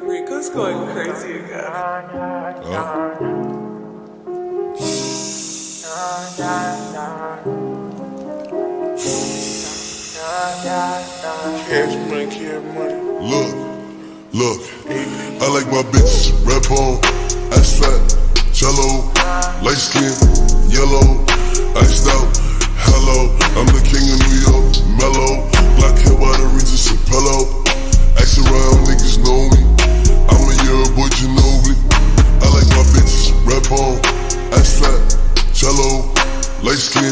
Rico's going crazy again. Cash money. Look, I like my bitches red bone, ass fat, jello, light skin, yellow, iced out, hello. I'm the king of New York, mellow, black hair by the Regis Apello. Ask around, niggas know me. I'm a year boy, Ginobili. I like my bitches red bone, ass fat, jello, light skin,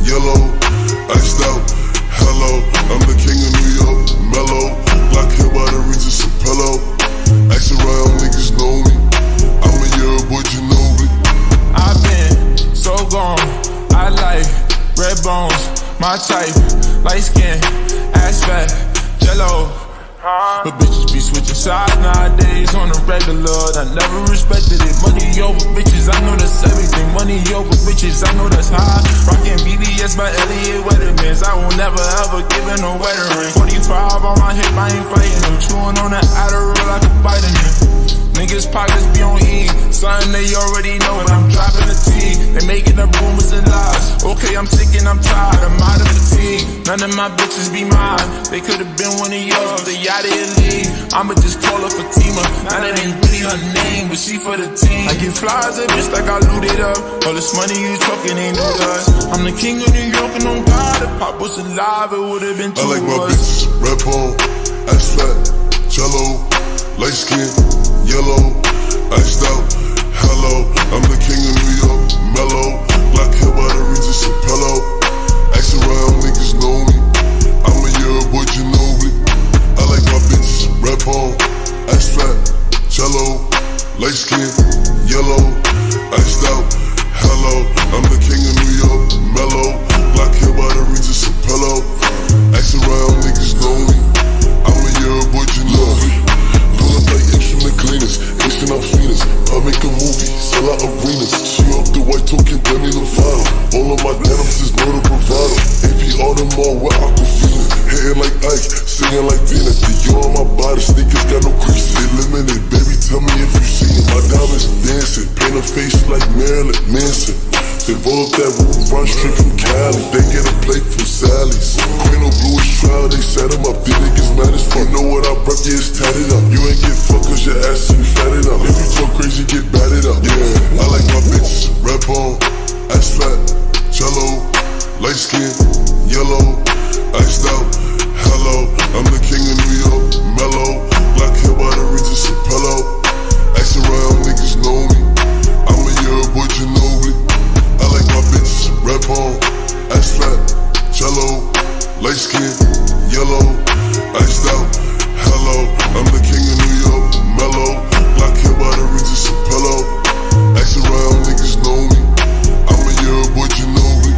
yellow, iced out, hello. I'm the king of New York, mellow, black hair by the Regis Apello. Ask around, niggas know me. I'm a year boy, Ginobili. I've been so gone. I like red bones, my type, light skin, ass fat, jello. But bitches be switching sides nowadays on the regular. I never respected it. Money over bitches, I know that's everything. Money over bitches, I know that's high. Rockin' BBS by Elliot Weathermans. I will never ever give in a wedding ring. 45 on my hip, I ain't fighting them. Chewing on that Adderall like a vitamin. Niggas pockets be on E, something they already know, but I'm dropping the T. They making up rumors and lies. Okay, I'm sick and I'm tired, I'm out of fatigue. None of my bitches be mine. They could've been one of yours, they out of your league. I'ma just call her Fatima. Now that ain't really her name, but she for the team. I get flies a bitch like I looted up. All this money you talking ain't new to us. I'm the king of New York and on God. If Pop was alive, it would've been two I like of my us. bitches red bone, ass fat, jello, light skin, yellow, iced out, hello. I'm the king of New York, mellow, black hair by the Regis Apello. Ask around, niggas know me. I'm a year boy, Ginobili. I like my bitches red bone, ass fat, jello, light skin, yellow, iced out, hello. I'm the king of New York, mellow, black hair by the Regis Apello. Ask around, niggas know me. I'm a year boy, Ginobili. Doing like instrument cleaners, instant out fiends. I make a movie, sell out arenas. She off the white token, Demi Lovato. All of my denims is no to bravado. AP Audemars with Aquafina. Hitting like Ike, singing like Tina. Dior on my body, sneakers got no creases. They limited, baby, tell me if you see it. My diamonds dancing, paint a face like Marilyn Manson. They roll up that roof, run straight from Cali. They get a plate from Sally's. Queen of Blue is trial, they set him up. These niggas mad as fuck. You know what I rep, yeah, it's tatted up. You ain't get fucked cause your ass ain't fatted up. If you talk crazy, get batted up. Yeah, I like my bitches red bone, ass fat, jello, light skin, yellow, iced out, hello. I'm the king of New York, mellow, black hair by the Regis Apello. Ask around, niggas know me. I'm a year boy, Ginobili. I like my bitches red bone, ass fat, jello, light skin, yellow, iced out, hello. I'm the king of New York, mellow, black hair by the Regis Apello. Ask around, niggas know me. I'm a year boy, Ginobili.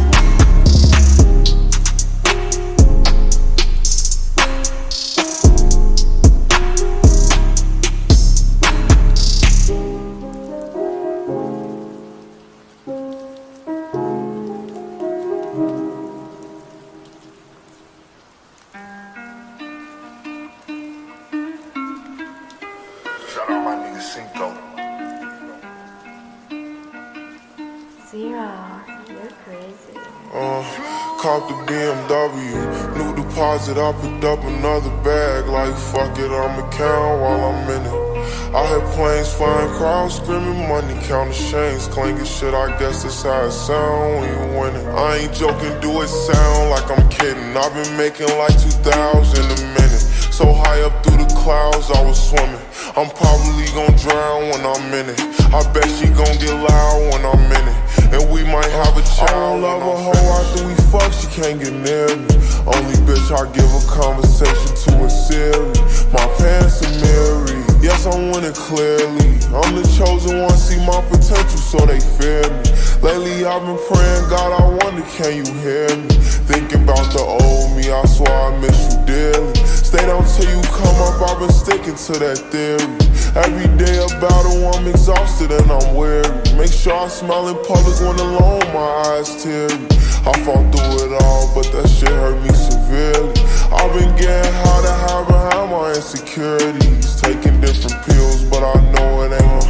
Shout out my nigga Cinco. Zero, you're crazy. Caught the BMW, new deposit, I picked up another bag. Like fuck it, I'ma count while I'm in it. I had planes flying, crowds screaming, money counting chains, clanking shit. I guess that's how it sound when you win it. I ain't joking, do it sound like I'm kidding. I've been making like 2,000 a minute. So high up through the clouds, I was swimming. I'm probably gon' drown when I'm in it. I bet she gon' get loud when I'm in it. And we might have a child. I don't love a hoe after we fuck, she can't get near me. Only bitch I give a conversation to a Siri. My pants are mirrored. Yes, I'm winning clearly. I'm the chosen one, see my potential, so they fear me. Lately Lately I've been praying, God, I wonder, can you hear me? Thinking about the old me, I swear I miss you dearly. Stay down till you come up, I've been sticking to that theory. Every day a battle, I'm exhausted and I'm weary. Make sure I smile in public when alone, my eyes teary. I fought through it all, but that shit hurt me severely. I've been getting high to hide behind my insecurities. Taking different pills, but I know it ain't.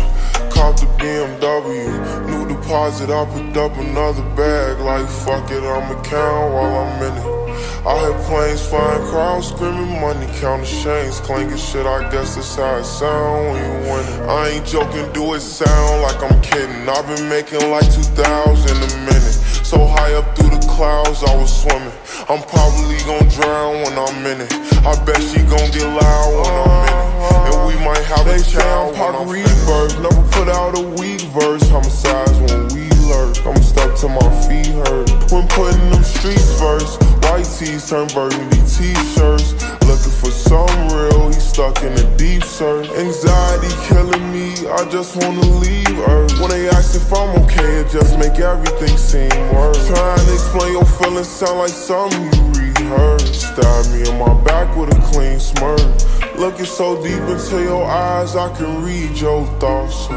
Cop the BMW, new deposit, I picked up another bag. Like fuck it, I'ma count while I'm in it. I hear planes flying, crowds screaming, money counting chains, clanking shit, I guess that's how it sound when you win it. I ain't joking, do it sound like I'm kidding. I've been making like 2,000 a minute. So high up through the clouds, I was swimming. I'm probably gon' drown when I'm in it. I bet she gon' get loud when I'm in it. And we might have a child when I'm Reverb. Never put out a weak verse. Homicides when we lurk. I'm stuck till my feet hurt. When putting them streets first. White tees turn burgundy t-shirts. Looking for some real, he's stuck in a deep search. Anxiety killing me, I just wanna leave Earth. When they ask if I'm okay, it just make everything seem worse. Trying to explain your feelings sound like something you rehearsed. Stab me in my back with a clean smirk. Looking so deep into your eyes, I can read your thoughts. So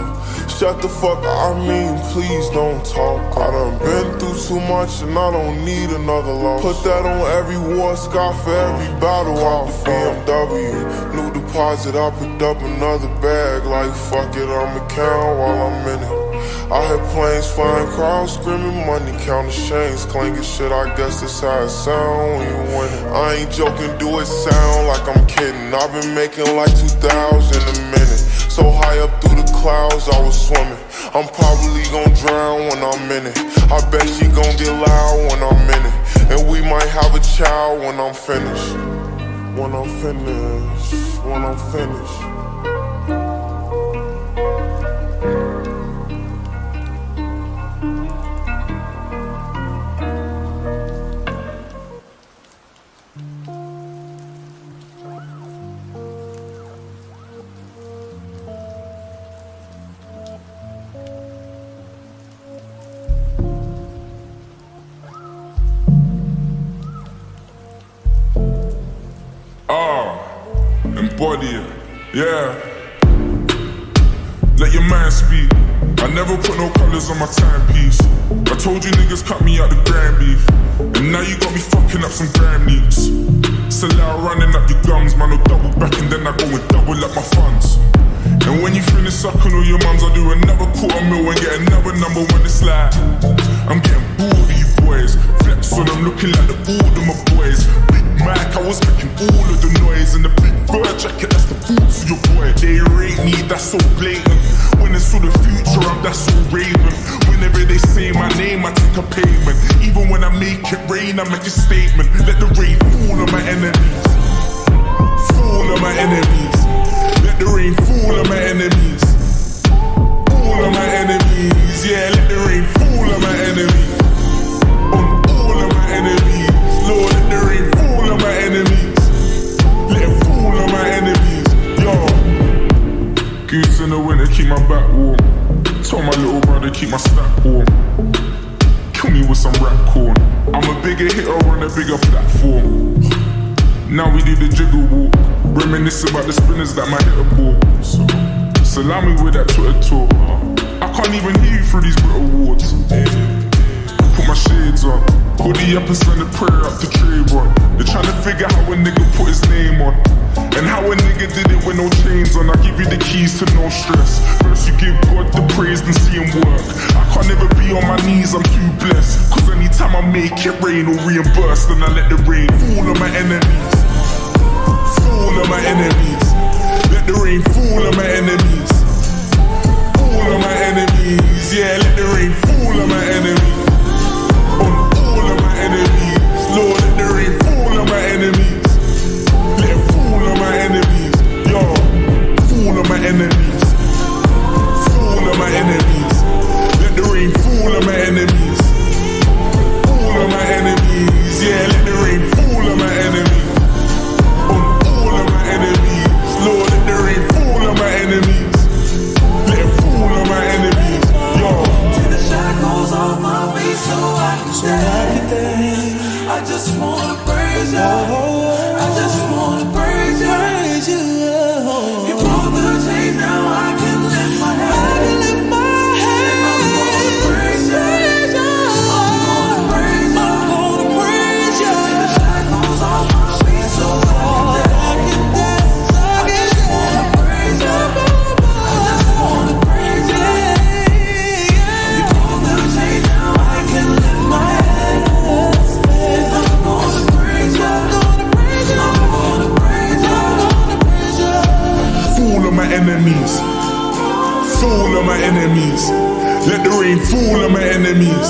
shut the fuck up, I mean, please don't talk. I done been through too much and I don't need another loss. Put that on every war scar for every battle I fought. BMW, new deposit, I picked up another bag. Like fuck it, I'ma count while I'm in it. I hear planes flying, crowds screaming, money counting chains, clanking shit, I guess that's how it sound when you win it. I ain't joking, do it sound like I'm kidding. I've been making like 2,000 a minute. So high up through the clouds, I was swimming. I'm probably gon' drown when I'm in it. I bet she gon' get loud when I'm in it. And we might have a child when I'm finished. When I'm finished, when I'm finished. Embody it, yeah. Let your man speak. I never put no colors on my timepiece. I told you niggas cut me out the grand beef, and now you got me fucking up some gram needs. So loud running up your gums, man, I'll double back and then I go and double up my funds. And when you finish sucking all your mums, I'll do another $250,000 and get another number when it's like I'm getting bored of you boys. Flex on them looking like the old of my boys. Big Mac, I was making all of the noise. And the big bird jacket, that's the boots of your boy. They rate me, that's so blatant. When it's for the future, that's so raving. Whenever they say my name, I take a payment. Even when I make it rain, I make a statement. Let the rain fall on my enemies. Fall on my enemies. Let the rain fall on my enemies. All of my enemies. Yeah, let the rain fall on my enemies. On all of my enemies. Lord, let the rain fall on my enemies. Let it fall on my enemies. Yo. Goose in the winter, keep my back warm. Told my little brother, keep my stack warm. Kill me with some rap corn. I'm a bigger hitter on a bigger platform. Now we do the jiggle walk. Reminisce about the spinners that my hitter bought. So allow me with that Twitter talk. I can't even hear you through these Brit Awards. Put my shades on. Hoodie up and send a prayer up to Trayvon. They're trying to figure how a nigga put his name on. And how a nigga did it with no chains on. I give you the keys to no stress. First you give God the praise then see him work. I can't never be on my knees, I'm too blessed. Cause anytime I make it rain or reimburse, then I let the rain fall on my enemies. Fall on my enemies. Let the rain fall on my enemies. Fall on my enemies. Yeah, let the rain fall on my enemies. On all of my enemies. Lord, let the rain fall on my enemies. Let it fall on my enemies. Yo, fall on my enemies. Fall on my enemies. Let the rain fall on my enemies. Fall on my enemies. Yeah, let the rain fall on my enemies. On all of my enemies. my enemies. Fall on my enemies. Let the rain fall on my enemies.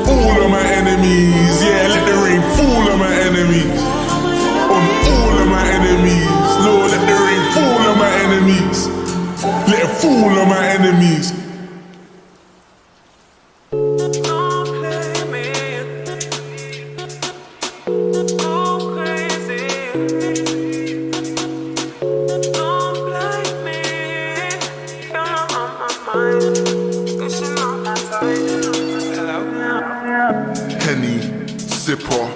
All of my enemies. Yeah, let the rain fall on my enemies. On all of my enemies. Lord, let the rain fall on my enemies. Let it fall on my enemies. Henny, sipper,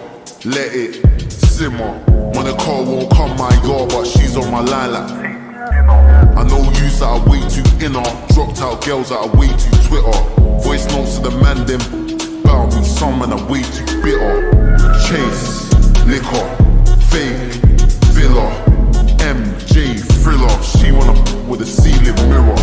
let it simmer. When the car won't come my yard, but she's on my line like I know yous that are way too inner. Dropped out girls that are way too Twitter. Voice notes to the man, them bout me, some man are way too bitter. Chase, liquor, fake, villa, MJ, thriller. She wanna with a ceiling mirror.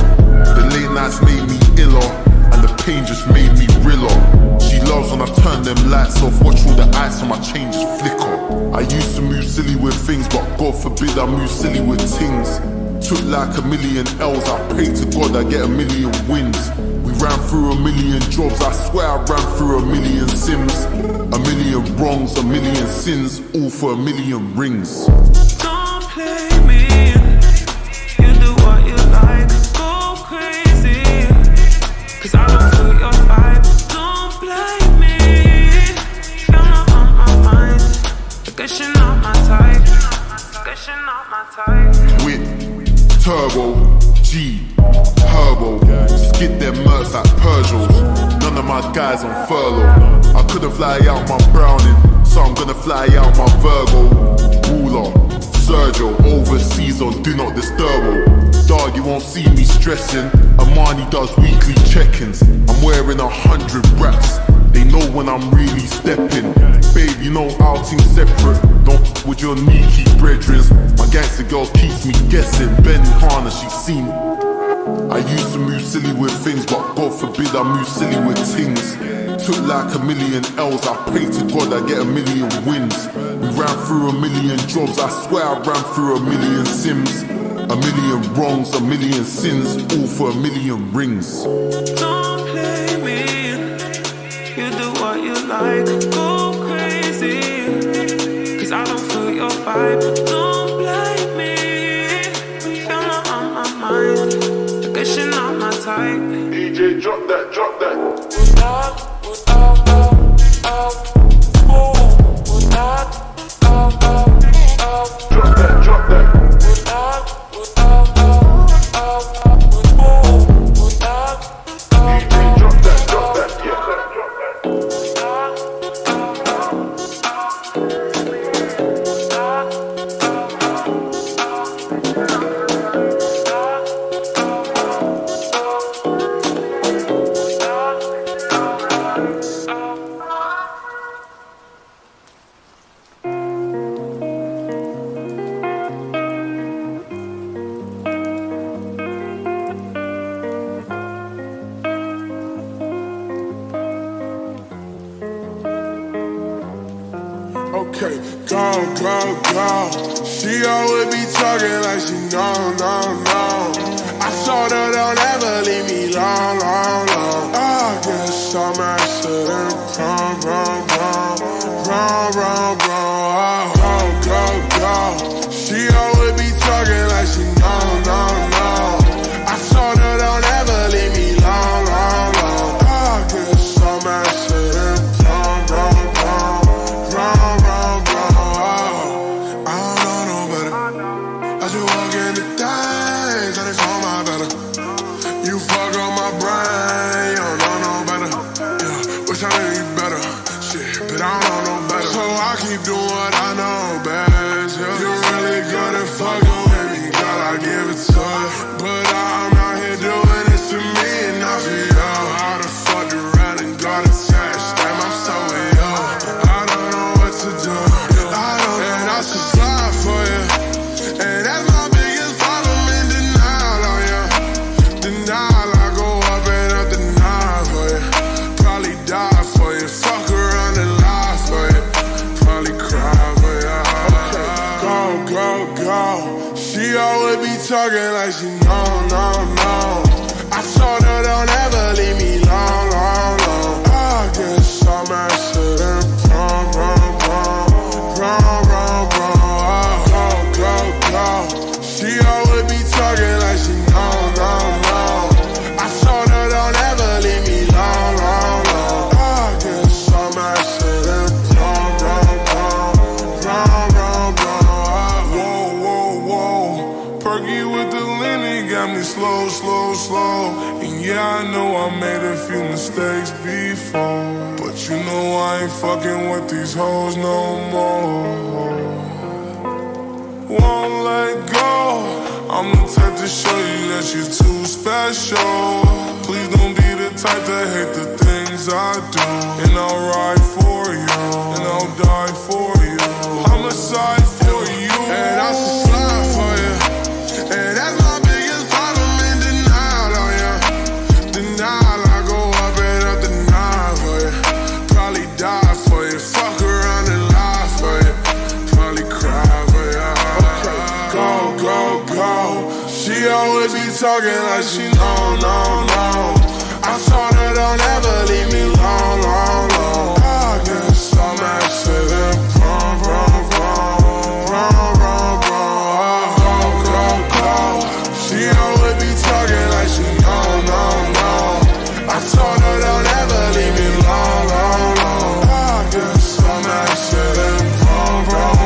The late nights made me iller, and the pain just made me realer. She loves when I turn them lights off. Watch all the ice on my chain just flicker. I used to move silly with things, but God forbid I move silly with things. Took like a million L's, I pray to God I get a million wins. We ran through a million jobs, I swear I ran through a million sims. A million wrongs, a million sins, all for a million rings. Don't play me, you do what you like, go crazy, cause I don't feel your vibe. Don't blame me, you're not on my mind, I guess you're not my type, guess you're not my type. Whip, turbo, G, herbo, skid them mercs like Peugeots. None of my guys on furlough. I couldn't fly out my Browning, so I'm gonna fly out my Virgo. Ruler, Sergio, overseas on Do Not Disturb. Dog, you won't see me stressing. Armani does weekly check-ins. I'm wearing 100 wraps. They know when I'm really stepping. Babe, you know outing separate. Don't f with your sneaky brethren. My gangster girl keeps me guessing. Ben Hana, she seen it. I used to move silly with things, but God forbid I move silly with things. Took like a million L's, I pray to God I get a million wins. We ran through a million jobs, I swear I ran through a million sims. A million wrongs, a million sins, all for a million rings. Don't play me, you do what you like, go crazy, cause I don't feel your vibe. Don't blame me, you're not on my mind, I guess you're not my type. DJ, drop that, drop that. Drop that, drop that. Okay, go, go, go. She always be talking like she know, no, no. I told her don't ever leave me long, long, long. I guess I'm acting wrong, wrong, wrong, wrong, wrong, wrong. Go, go, go. She always be talking like she know, no, no. I told her don't ever leave me long, long, long. I guess I'm acting wrong, wrong, wrong, wrong, wrong, wrong. I don't know no better. I just walk in the things and they call my better. You fuck up my brain, you don't know no better. Yeah, wish I knew you better. Shit, but I don't know no better. So I keep doing what I know best. Yeah. You're really good at fucking with me, girl, I give it to you. But I'm out here doing this to me and not for you. I done fucked around and got attached. Damn, I'm so with you. I don't know what to do. I don't know. And I should slide for you. And that's my biggest problem in denial on you. Denial, I go up and up denial for you. Probably die for you. Fuck around and lie for you. Probably cry always be talking like she know, no. I told her don't ever leave me long. I guess I'm accident wrong. Go. She always be talking like she know, no. I told her don't ever leave me long. I guess I'm accident wrong. Whoa. Perky with the Lenny got me slow. And yeah, I know I made a few mistakes before, but you know I ain't fucking with these hoes no more. Won't let go. I'm the type to show you that you're too special. Please don't be the type to hate the things I do. And I'll ride for you, and I'll die for you. Homicide for you, and I'll slide for you. And that's my biggest problem in denial on ya. Denial, I go up and up denial for you. Probably die for you. Fuck around and lie for you. Probably cry for you. Go. She always be talking like she know. I told her don't ever leave me long. I guess I'm accident wrong. Go. She always be talking like she know. I told her don't ever leave me long. I guess I'm accident wrong.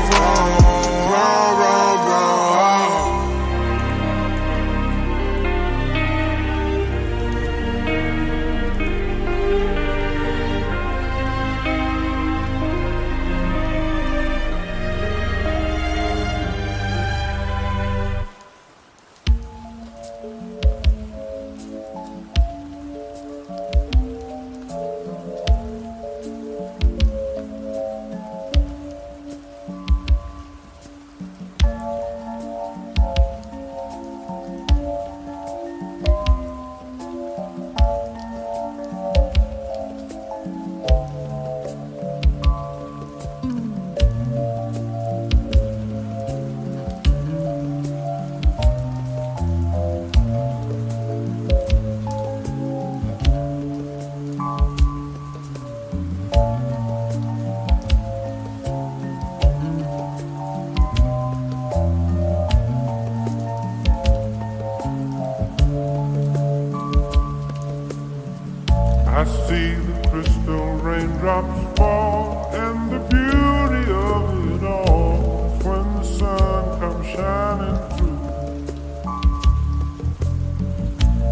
I see the crystal raindrops fall, and the beauty of it all is when the sun comes shining through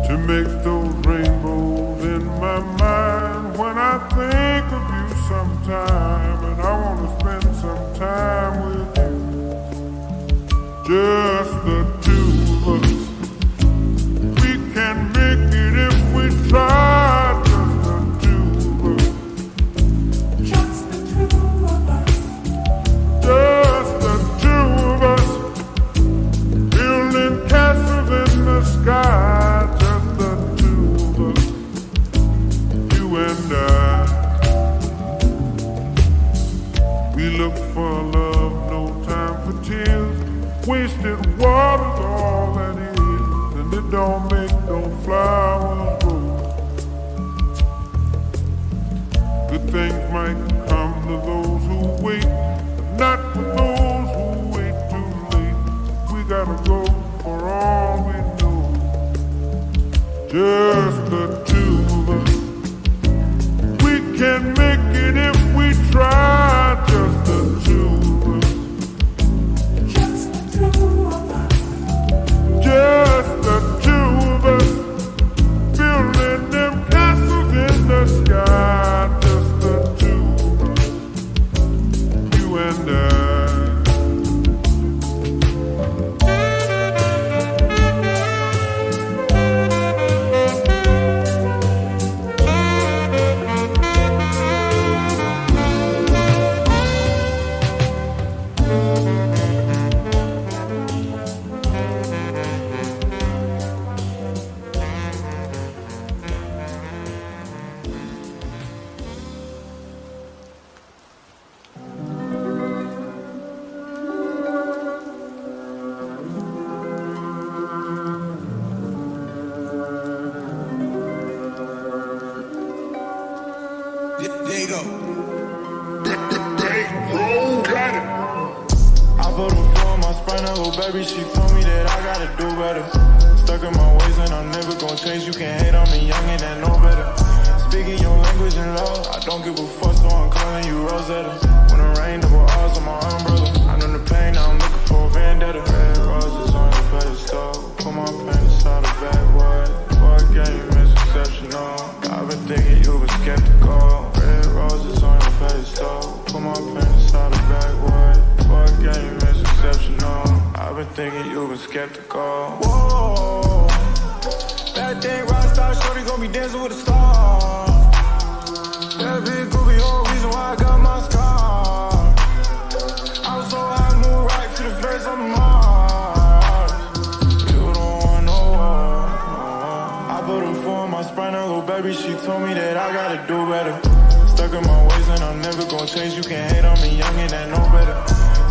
to make those rainbows in my mind. When I think of you sometime, and I want to spend some time with you, just the two of us. We can make it if we try. God, just the two of us, you and I. We look for love, no time for tears. Wasted water's all that is, and it don't make no flowers grow. Good things might come to those who wait, but not for those who wait too late. We gotta go for all we know. Just the two of us. We can make it if we try. Just the two of us. Just the two of us. Just the two of us. Building them castles in the sky. Just the two of us. You and I. go. I put a four on my spine, little baby, she told me that I gotta do better. Stuck in my ways and I'm never gonna change. You can't hate on me, youngin' and know better. Speaking your language in love, I don't give a fuck, so I'm calling you Rosetta. When it rain, double R's on my umbrella. I know the pain, now I'm looking for a vendetta. Red roses on your pedestal, put my pen inside the backwood. Fuck game is exceptional. I've been thinking you were skeptical. Red roses on your pedestal, put my pen inside the backwood. Fuck game is exceptional. I've been thinking you were skeptical. Whoa, that thing rock star, shorty gon' be dancing with a star. That big groovy, whole reason why I got my scar. I was so high, move right to the face of Mars. You don't want no war. I put a four on my spine, little baby, she told me that I gotta do better. Stuck in my ways and I'm never gonna change. You can't hate on me, youngin' and know better.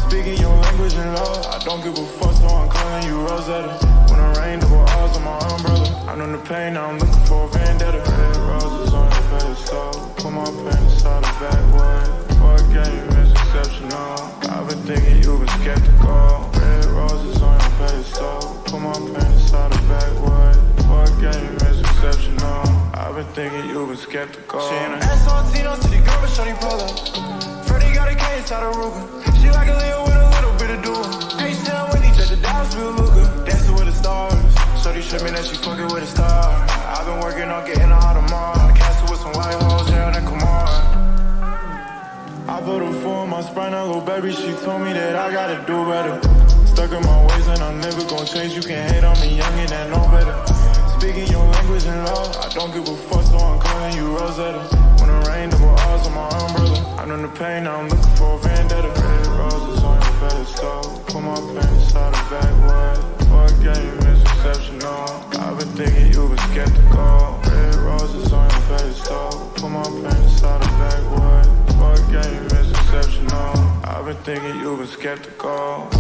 Speaking your language in love, I don't give a fuck, so I'm calling you Rosetta. When it rain, double R's on my umbrella. I know the pain, now I'm looking for a vendetta. Red roses on your pedestal, put my pen inside the backwood. Fuck game is exceptional. I've been thinking you were skeptical. Red roses on your pedestal, put my pen inside the backwood. Fuck game is exceptional. I've been thinking you were skeptical. She in a S-Ortino to the girl, but shorty pull up. Freddie got a K inside a Ruger. She like a Leo with a little bit of doing. H-Town when he check the Dallas real Luger. Dancing with the stars. Shorty showed me that she fucking with a star. I've been working on getting her out of Mars. Castle with some white hoes, yeah, that come on. I put a four on my spine, little baby, she told me that I gotta do better. Stuck in my ways and I'm never gonna change. You can't hate on me, youngin' and know better. Speaking your language in love, I don't give a fuck, so I'm calling you Rosetta. When it rain, double R's on my umbrella. I know the pain, now I'm looking for a vendetta. Red roses on your pedestal, put my pen inside the backwood. Fuck game is exceptional. I've been thinking you were skeptical. Red roses on your pedestal, put my pen inside the backwood. Fuck game is exceptional. I've been thinking you were skeptical.